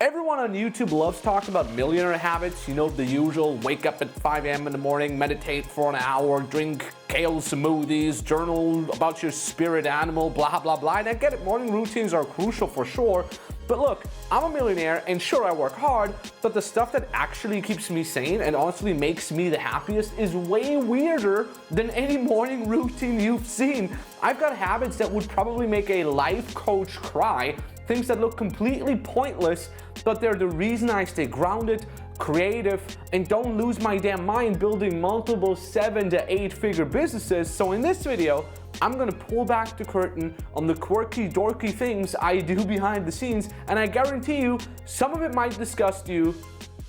Everyone on YouTube loves talking about millionaire habits, you know, the usual wake up at 5 a.m. in the morning, meditate for an hour, drink Kale smoothies, journal about your spirit animal, blah, blah, blah. And I get it, morning routines are crucial for sure. But look, I'm a millionaire and sure I work hard, but the stuff that actually keeps me sane and honestly makes me the happiest is way weirder than any morning routine you've seen. I've got habits that would probably make a life coach cry, things that look completely pointless, but they're the reason I stay grounded, creative, and don't lose my damn mind building multiple 7 to 8 figure businesses. So in this video, I'm gonna pull back the curtain on the quirky, dorky things I do behind the scenes, and I guarantee you, some of it might disgust you.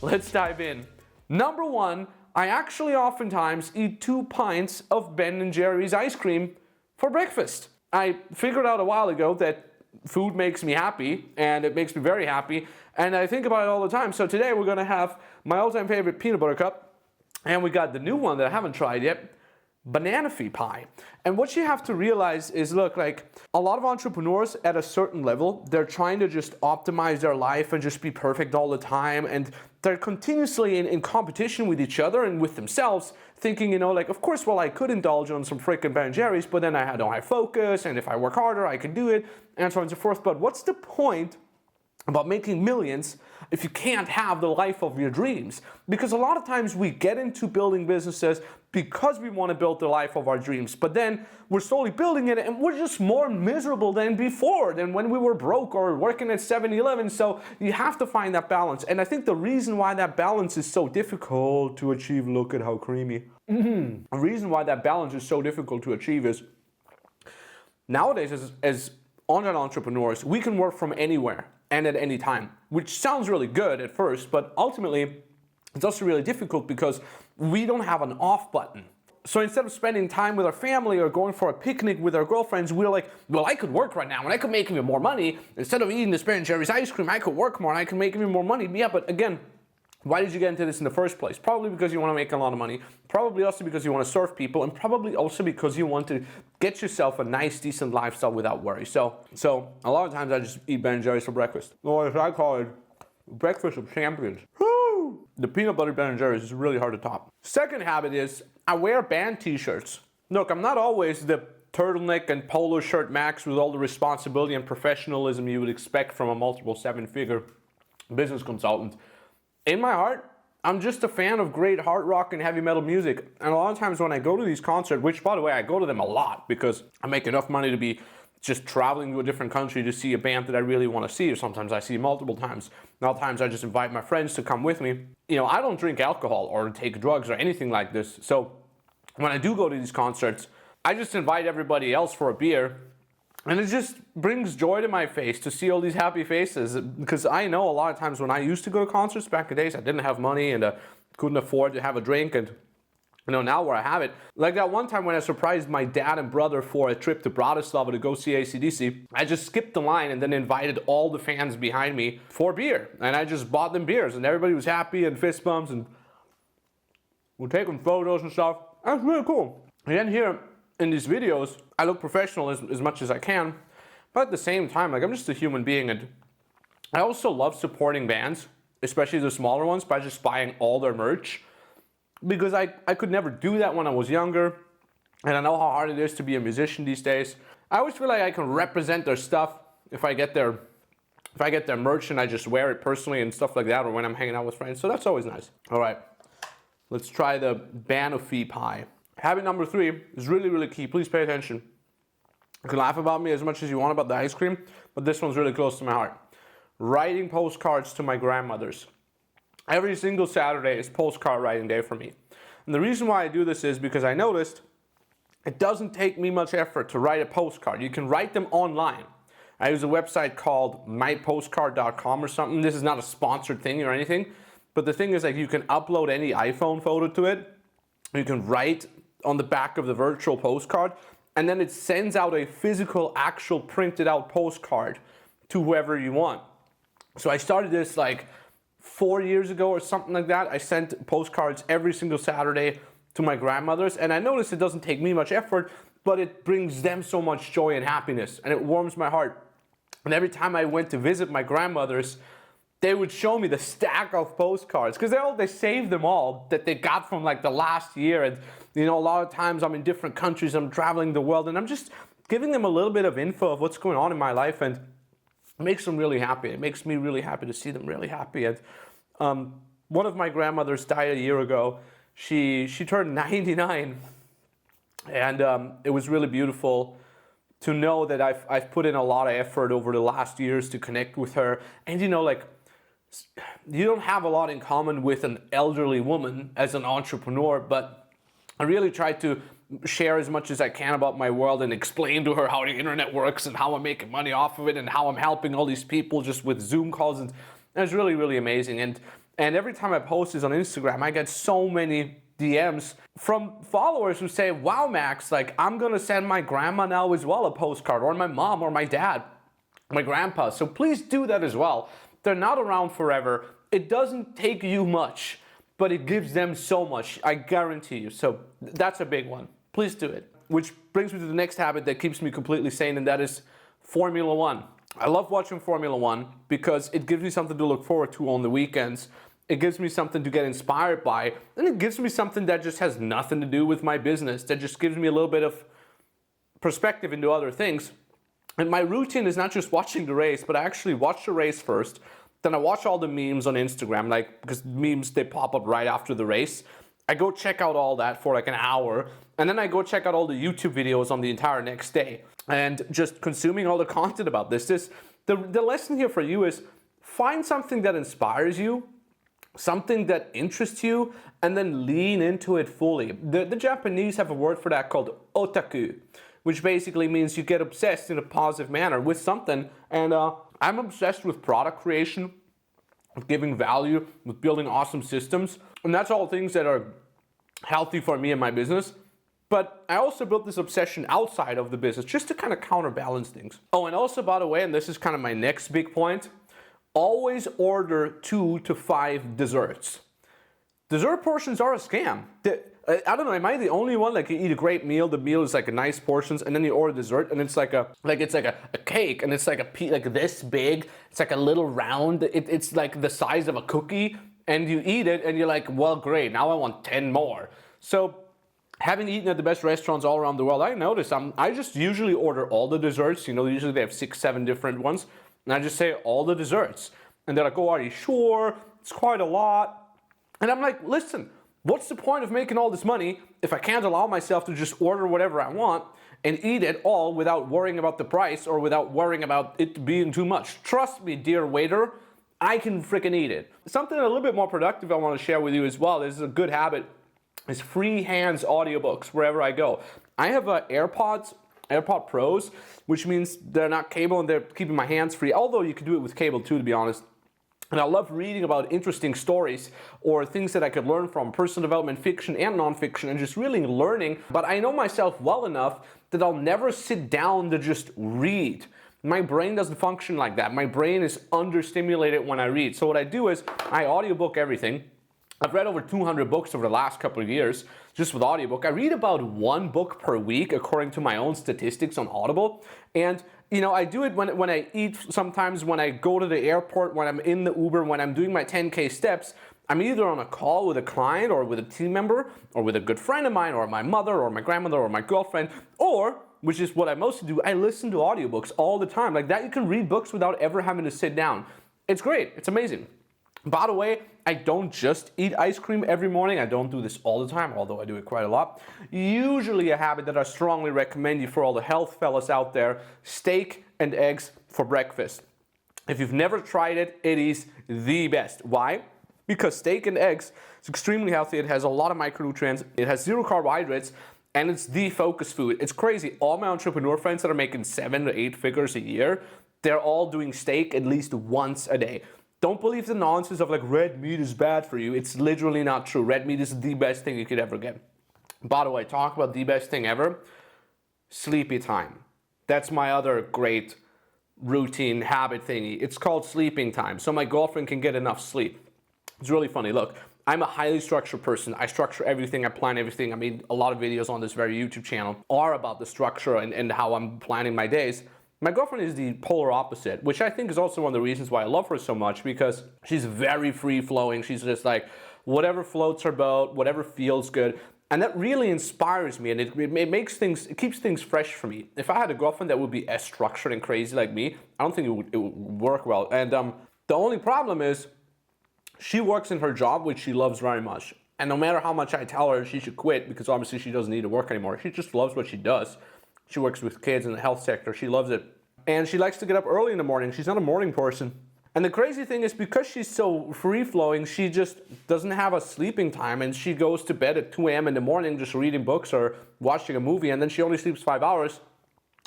Let's dive in. Number one, I actually oftentimes eat 2 pints of Ben & Jerry's ice cream for breakfast. I figured out a while ago that food makes me happy, and it makes me very happy, and I think about it all the time. So today we're gonna have my all-time favorite peanut butter cup, and we got the new one that I haven't tried yet, banana fee pie. And what you have to realize is, look, like a lot of entrepreneurs at a certain level, they're trying to just optimize their life and just be perfect all the time, and they're continuously in competition with each other and with themselves, thinking, you know, like, of course, well, I could indulge on some freaking Ben & Jerry's, but then I don't have focus, and if I work harder, I can do it, and so on and so forth. But what's the point about making millions if you can't have the life of your dreams? Because a lot of times we get into building businesses because we want to build the life of our dreams, but then we're slowly building it and we're just more miserable than before, than when we were broke or working at 7-Eleven. So you have to find that balance. And I think the reason why that balance is so difficult to achieve, look at how creamy. The reason why that balance is so difficult to achieve is nowadays as online entrepreneurs, we can work from anywhere and at any time, which sounds really good at first, but ultimately it's also really difficult because we don't have an off button. So instead of spending time with our family or going for a picnic with our girlfriends, we're like, well, I could work right now and I could make even more money. Instead of eating this Ben & Jerry's ice cream, I could work more and I can make even more money. Yeah, but again, why did you get into this in the first place? Probably because you want to make a lot of money, probably also because you want to serve people, and probably also because you want to get yourself a nice, decent lifestyle without worry. So a lot of times I just eat Ben & Jerry's for breakfast. Or as I call it, breakfast of champions. Woo! The peanut butter Ben & Jerry's is really hard to top. Second habit is I wear band t-shirts. Look, I'm not always the turtleneck and polo shirt max with all the responsibility and professionalism you would expect from a multiple 7-figure business consultant. In my heart, I'm just a fan of great hard rock and heavy metal music. And a lot of times when I go to these concerts, which by the way, I go to them a lot because I make enough money to be just traveling to a different country to see a band that I really want to see, or sometimes I see multiple times. And other times I just invite my friends to come with me. You know, I don't drink alcohol or take drugs or anything like this. So when I do go to these concerts, I just invite everybody else for a beer. And it just brings joy to my face to see all these happy faces, because I know a lot of times when I used to go to concerts back in the days, I didn't have money and couldn't afford to have a drink, and you know, now where I have it. Like that one time when I surprised my dad and brother for a trip to Bratislava to go see AC/DC, I just skipped the line and then invited all the fans behind me for beer, and I just bought them beers, and everybody was happy and fist bumps, and we're taking photos and stuff. That's really cool. And then here in these videos, I look professional as much as I can, but at the same time, like, I'm just a human being, and I also love supporting bands, especially the smaller ones, by just buying all their merch, because I could never do that when I was younger, and I know how hard it is to be a musician these days. I always feel like I can represent their stuff if I get their merch and I just wear it personally and stuff like that, or when I'm hanging out with friends, so that's always nice. All right, let's try the banana fee pie. Habit number 3 is really, really key. Please pay attention. You can laugh about me as much as you want about the ice cream, but this one's really close to my heart. Writing postcards to my grandmothers. Every single Saturday is postcard writing day for me. And the reason why I do this is because I noticed it doesn't take me much effort to write a postcard. You can write them online. I use a website called mypostcard.com or something. This is not a sponsored thing or anything, but the thing is, like, you can upload any iPhone photo to it. You can write on the back of the virtual postcard, and then it sends out a physical, actual printed out postcard to whoever you want. So I started this like 4 years ago or something like that. I sent postcards every single Saturday to my grandmothers, and I noticed it doesn't take me much effort, but it brings them so much joy and happiness, and it warms my heart. And every time I went to visit my grandmothers, they would show me the stack of postcards because they saved them all that they got from like the last year. And you know, a lot of times I'm in different countries, I'm traveling the world, and I'm just giving them a little bit of info of what's going on in my life, and it makes them really happy. It makes me really happy to see them really happy. And one of my grandmothers died a year ago. She turned 99, and it was really beautiful to know that I've put in a lot of effort over the last years to connect with her. And you know, like, you don't have a lot in common with an elderly woman as an entrepreneur, but I really try to share as much as I can about my world and explain to her how the internet works and how I'm making money off of it and how I'm helping all these people just with Zoom calls. And it's really, really amazing. And every time I post this on Instagram, I get so many DMs from followers who say, wow, Max, like, I'm going to send my grandma now as well a postcard, or my mom or my dad, my grandpa. So please do that as well. They're not around forever. It doesn't take you much, but it gives them so much, I guarantee you. So that's a big one. Please do it. Which brings me to the next habit that keeps me completely sane, and that is Formula One. I love watching Formula One because it gives me something to look forward to on the weekends. It gives me something to get inspired by, and it gives me something that just has nothing to do with my business, that just gives me a little bit of perspective into other things. And my routine is not just watching the race, but I actually watch the race first. Then I watch all the memes on Instagram, like, because memes, they pop up right after the race. I go check out all that for like an hour, and then I go check out all the YouTube videos on the entire next day, and just consuming all the content about this. The lesson here for you is find something that inspires you, something that interests you, and then lean into it fully. The Japanese have a word for that called otaku, which basically means you get obsessed in a positive manner with something. And I'm obsessed with product creation, with giving value, with building awesome systems. And that's all things that are healthy for me and my business. But I also built this obsession outside of the business just to kind of counterbalance things. Oh, and also, by the way, and this is kind of my next big point, always order 2 to 5 desserts. Dessert portions are a scam. I don't know, am I the only one? Like, you eat a great meal, the meal is like a nice portions, and then you order dessert, and it's like a cake, and it's like like this big. It's like a little round. It's like the size of a cookie, and you eat it, and you're like, well, great, now I want 10 more. So, having eaten at the best restaurants all around the world, I noticed I just usually order all the desserts. You know, usually they have 6, 7 different ones, and I just say all the desserts. And they're like, oh, are you sure? It's quite a lot. And I'm like, listen, what's the point of making all this money if I can't allow myself to just order whatever I want and eat it all without worrying about the price or without worrying about it being too much? Trust me, dear waiter, I can freaking eat it. Something a little bit more productive I want to share with you as well, this is a good habit, is free hands audiobooks wherever I go. I have AirPod Pros, which means they're not cable and they're keeping my hands free, although you can do it with cable too, to be honest. And I love reading about interesting stories or things that I could learn from, personal development, fiction and nonfiction, and just really learning. But I know myself well enough that I'll never sit down to just read. My brain doesn't function like that. My brain is understimulated when I read. So what I do is I audiobook everything. I've read over 200 books over the last couple of years just with audiobook. I read about 1 book per week according to my own statistics on Audible. And you know, I do it when I eat, sometimes when I go to the airport, when I'm in the Uber, when I'm doing my 10K steps. I'm either on a call with a client or with a team member or with a good friend of mine or my mother or my grandmother or my girlfriend, or, which is what I mostly do, I listen to audiobooks all the time. Like that, you can read books without ever having to sit down. It's great. It's amazing. By the way, I don't just eat ice cream every morning. I don't do this all the time, although I do it quite a lot. Usually a habit that I strongly recommend you for all the health fellas out there, steak and eggs for breakfast. If you've never tried it, it is the best. Why? Because steak and eggs is extremely healthy. It has a lot of micronutrients. It has 0 carbohydrates, and it's the focus food. It's crazy. All my entrepreneur friends that are making 7 to 8 figures a year, they're all doing steak at least once a day. Don't believe the nonsense of like red meat is bad for you. It's literally not true. Red meat is the best thing you could ever get. By the way, talk about the best thing ever. Sleepy time. That's my other great routine habit thingy. It's called sleeping time. So my girlfriend can get enough sleep. It's really funny. Look, I'm a highly structured person. I structure everything. I plan everything. I made a lot of videos on this very YouTube channel are about the structure and how I'm planning my days. My girlfriend is the polar opposite, which I think is also one of the reasons why I love her so much, because she's very free-flowing. She's just like, whatever floats her boat, whatever feels good. And that really inspires me, and it makes things, it keeps things fresh for me. If I had a girlfriend that would be as structured and crazy like me, I don't think it would work well. And the only problem is, she works in her job, which she loves very much. And no matter how much I tell her she should quit, because obviously she doesn't need to work anymore, she just loves what she does. She works with kids in the health sector. She loves it. And she likes to get up early in the morning. She's not a morning person. And the crazy thing is, because she's so free-flowing, she just doesn't have a sleeping time, and she goes to bed at 2 a.m. in the morning just reading books or watching a movie, and then she only sleeps 5 hours,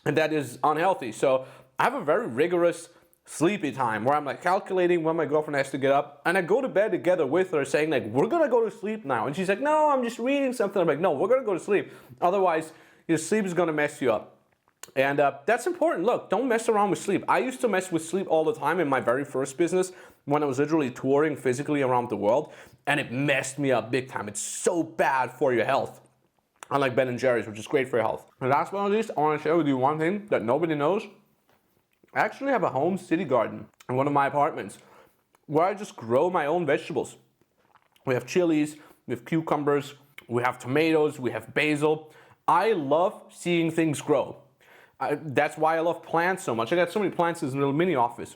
and that is unhealthy. So I have a very rigorous sleepy time where I'm like calculating when my girlfriend has to get up, and I go to bed together with her saying like, we're gonna go to sleep now. And she's like, no, I'm just reading something. I'm like, no, we're gonna go to sleep. Otherwise, your sleep is gonna mess you up. And that's important. Look, don't mess around with sleep. I used to mess with sleep all the time in my very first business when I was literally touring physically around the world, and it messed me up big time. It's so bad for your health. Unlike Ben & Jerry's, which is great for your health. And last but not least, I want to share with you one thing that nobody knows. I actually have a home city garden in one of my apartments where I just grow my own vegetables. We have chilies, we have cucumbers, we have tomatoes, we have basil. I love seeing things grow. That's why I love plants so much. I got so many plants in this little mini office.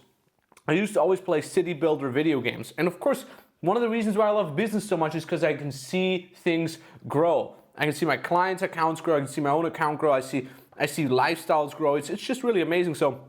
I used to always play city builder video games. And of course, one of the reasons why I love business so much is because I can see things grow. I can see my clients' accounts grow. I can see my own account grow. I see lifestyles grow. It's just really amazing. So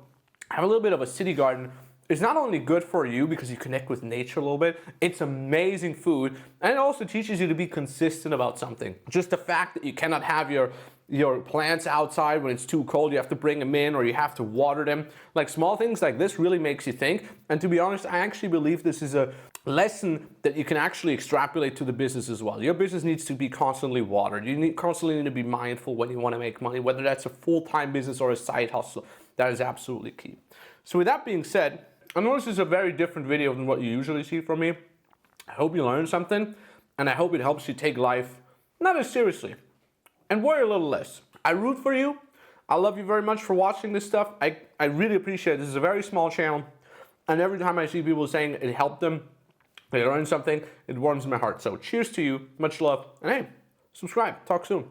I have a little bit of a city garden. It's not only good for you because you connect with nature a little bit, it's amazing food, and it also teaches you to be consistent about something. Just the fact that you cannot have your plants outside when it's too cold, you have to bring them in or you have to water them. Like small things like this really makes you think. And to be honest, I actually believe this is a lesson that you can actually extrapolate to the business as well. Your business needs to be constantly watered. You constantly need to be mindful when you want to make money, whether that's a full-time business or a side hustle. That is absolutely key. So with that being said, I know this is a very different video than what you usually see from me. I hope you learned something, and I hope it helps you take life not as seriously and worry a little less. I root for you. I love you very much for watching this stuff. I really appreciate it. This is a very small channel, and every time I see people saying it helped them, they learned something, it warms my heart. So cheers to you, much love, and hey, subscribe. Talk soon.